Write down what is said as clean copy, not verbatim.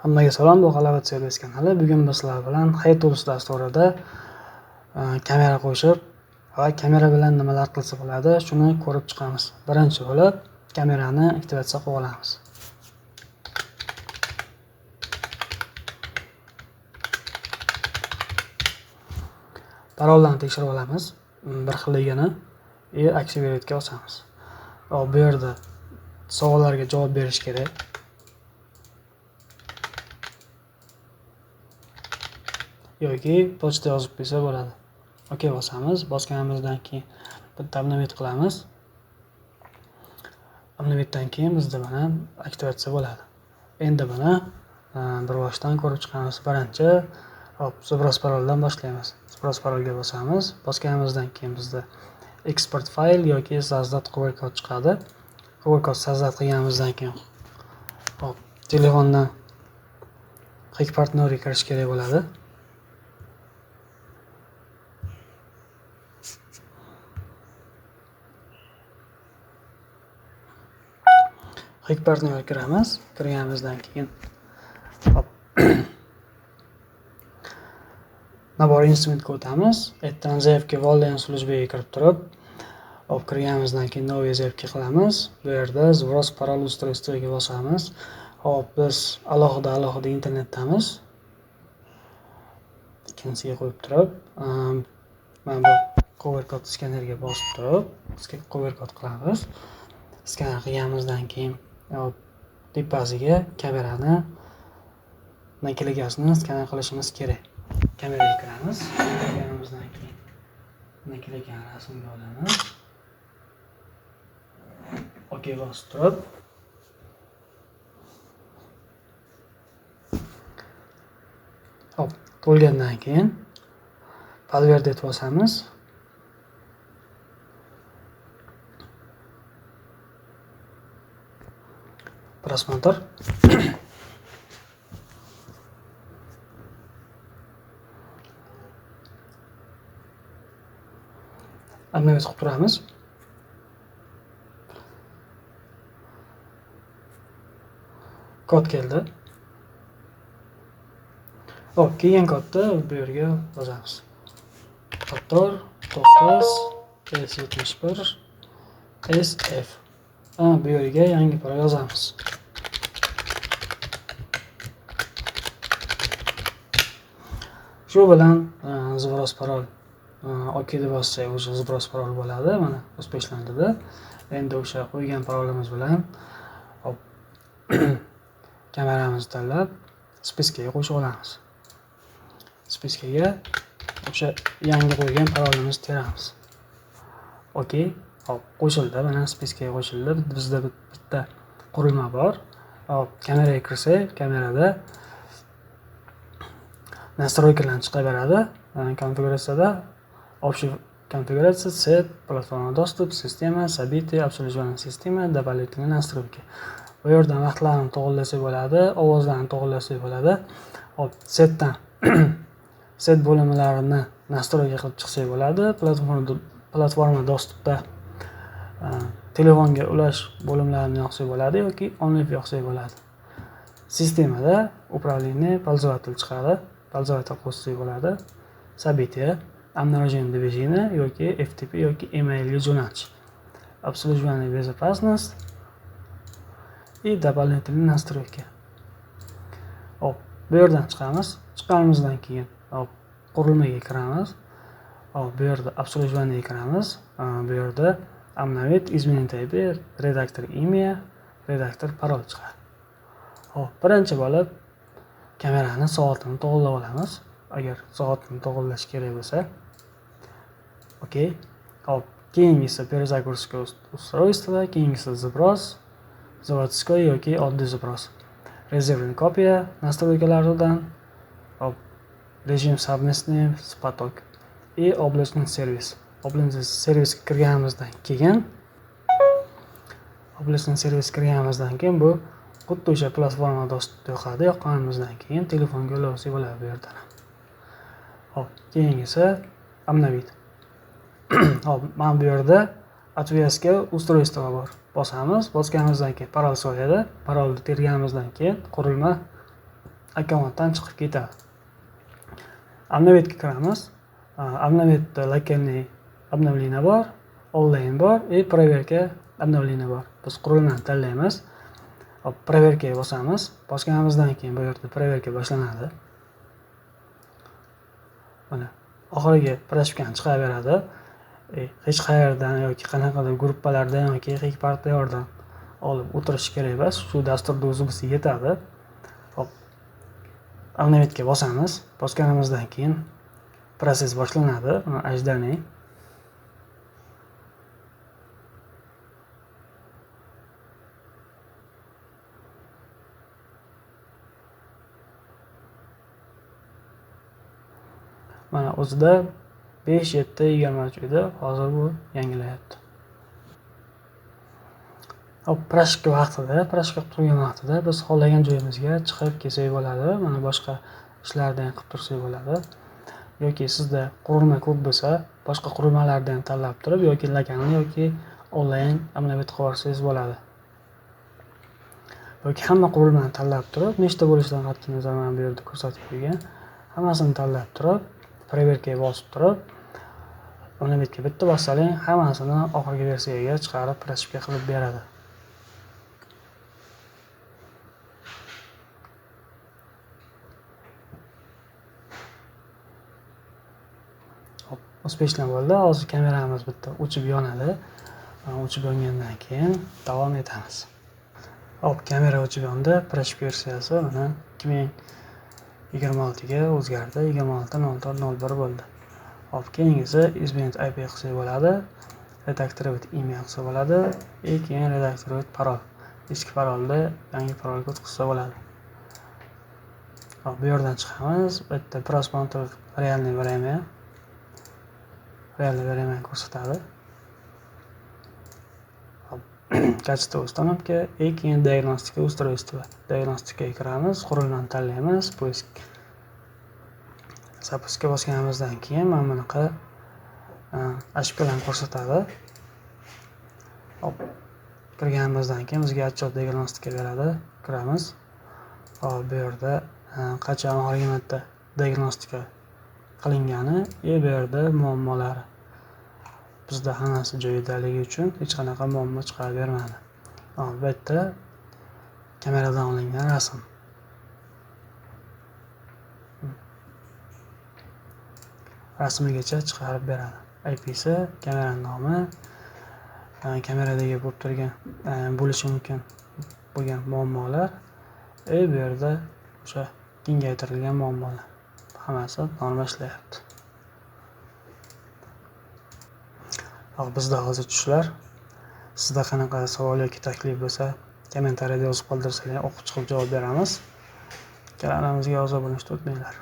Hammaga salom, bu G'alaba Servis kanali. Bugun biz sizlar bilan HeyTools dasturida kamera qo'shib va kamera bilan nimalar qilsa bo'ladi, shuni ko'rib chiqamiz. Birinchi bo'lib kamerani aktivatsiya qilib olamiz. Parollarni tekshirib olamiz. Bir xilligini Activate'ga bosamiz. Bu yerda savollarga javob berish kerak. Yoki pochta yozib qo'ysa bo'ladi. OK bosamiz. Bosganimizdan keyin bitta obnovit qilamiz. Obnovitdan keyin bizda mana aktivatsiya bo'ladi. Endi buni bir boshdan ko'rib chiqamiz. Birinchi Zbros paroldan boshlaymiz. Zbros parolga bosamiz. Bosganimizdan keyin bizda export file yoki Sazdat QR kod chiqadi. QR kod Sazdat qilganimizdan keyin telefondan Quick partnerga kirish kerak bo'ladi. Quick partnerga kiramiz. Kirganimizdan keyin nabor instrumentga o'tamiz. Ertadan zaявка Volden slujbaga kirib turib, kirganimizdan keyin новый zaявка qilamiz. Bu yerda Zbros parol устройствоga bosamiz. Biz alohida internetdamiz. Ikkinchisiga qo'yib turib, mana bu QR kod skanerga bosib turib, QR kod qilamiz. Skaner qilganimizdan keyin tepasiga kamerani nakleygasini skaner qilishimiz kerak. Kameraga kiramiz. Kirganimizdan keyin nakleygan rasmga olamiz. OK bosib turib, to'lgandan keyin подтвердить bosamiz. Просмотр. Obnovit qilib turamiz. Kod keldi. Kelgan kodni bu yerga yozamiz. Qator 9 S71 SF. Bu yerga yangi parol yozamiz. Shu bilan Zbros parol OK deb bossak, o'sha Zbros parol bo'ladi. Mana o'zbekistonda. Endi o'sha qo'ygan parolimiz bilan kameramizni tanlab spiskaga qo'shib olamiz. Spiskaga o'sha yangi qo'ygan parolimizni teramiz. OK, qo'shildi. Mana spiskaga qo'shildi. Bizda bitta qurilma bor. Kameraga kirsak, kamerada настройкаlarni chiqaveradi. Konfiguratsiyada общий конфигурация, set, platforma доступ, sistema, события, обслуживание системы, дополнительные настройки. Bu yerdan vaqtlarni to'g'rilasak bo'ladi, ovozlarni to'g'rilasak bo'ladi. Setdan set bo'limlarini настройка qilib chiqsak bo'ladi. Platforma dostupda telefonga ulash bo'limlarini yoqsak bo'ladi yoki onlif yoqsak bo'ladi. Sistemada управление, пользователь chiqadi. Пользователь qo'shsak bo'ladi. События, обнаружение движения yoki FTP yoki emailga jo'natish. Обслуживание, безопасность и дополнительные настройки. Bu yerdan chiqamiz. Chiqqanimizdan keyin qurilmaga kiramiz. Bu yerda обслуживание kiramiz. Bu yerda обновить, изменить IP, redaktor imya, redaktor parol chiqadi. Birinchi bo'lib kamerani soatini to'g'rilab olamiz. Agar soatni to'g'rilash kerak bo'lsa. OK. Keyingisi перезагрузка устройства, keyingisi Zbros, заводской yoki oddiy Zbros. Резервный копия настройкалaridan rejim совместный, поток и облачный сервис. Облачный servisga kirganimizdan keyin bu xuddi o'sha platforma dostupda yoqadi. Yoqqanimizdan keyin telefonga ulovsi bo'ladi bu yerdan. Keyingisi обновить. Mana bu yerda ответка устройство bor. Bosamiz. Bosganimizdan keyin parol so'raydi. Parolni terganimizdan keyin qurilma akkauntdan chiqib ketadi. Обновить kiramiz. Обновить локальный обновление bor, onlayn bor, проверка обновление bor. Biz qurilmani tanlaymiz. Proverkaga bosamiz. Bosganimizdan keyin bu yerda proverka boshlanadi. Mana oxiriga proshkani chiqaveradi. Hech qayerdan yoki qanaqadir gruppalardan yoki partnerlardan olib o'tirish kerak emas. Shu dasturda o'zi bizga yetadi. Hop. Обновitga bosamiz. Bosganimizdan keyin proses boshlanadi. Mana ожидание. Mana o'zida 5, 7, 23 edi. Hozir bu yangilayapti. Hop, proshka vaqtida, proshka turgan vaqtida biz xohlagan joyimizga chiqib kelsak bo'ladi. Mana boshqa ishlarni ham qilib tursak bo'ladi. Yoki sizda qurilma ko'p bo'lsa, boshqa qurilmalardan tanlab turib yoki lokalni yoki onlayn обновить qilib olsangiz bo'ladi. Yoki hamma qurilmani tanlab turib, nechta bo'lishidan qat'iy nazar mana bu yerda ko'rsatib qo'ygan. Hammasini tanlab turib, proverkaga bosib turib, obnovitga bitta bossaling, hammasini oxirgi versiyaga chiqarib, proshka qilib beradi. Hop, uspешно bo'ldi. Hozir kameramiz bitta o'chib yonadi. O'chib yongandan keyin davom etamiz. Hop, kamera o'chib yondi. Proshka versiyasi mana 2026 ga o'zgardi. 26.04.01 bo'ldi. Hop, keyingisi изменить IP qilsa bo'ladi. Redaktorovать имя qilsa bo'ladi. Keyin redaktorovать parol. Eski parolda yangi parolga o'tkazsa bo'ladi. Hop, bu yerdan chiqamiz. Bitta просмотр реальное время. Реальное время ko'rsatadi. Hop, качество установки keyin diagnostika устройства. Diagnostikaga kiramiz, qurilmani tanlaymiz, poisk. Zapiska bosganimizdan keyin mana bunaqa ashkalarni ko'rsatadi. Hop, kirganimizdan keyin bizga отчет diagnostika beradi. Kiramiz. Hop, bu yerda qachon oxirgi marta diagnostika qilingani, bu yerda muammolari. Bizda hammasi joyidaligi uchun hech qanaqa muammo chiqarib bermadi. Hop, bu yerda kameradan olingan rasm. Rasmigacha chiqarib beradi. IP'si, kamera nomi, kameradagi bo'lib turgan bo'lishi mumkin bo'lgan muammolar, bu yerda o'sha kengaytirilgan muammolar. Hammasi normal ishlayapti. Hop, bizda hozircha shular. Sizda qanaqa savol yoki taklif bo'lsa, kommentariyada yozib qoldirsangiz, o'qib chiqib javob beramiz. Kanalimizga a'zo bo'lishni unutmanglar.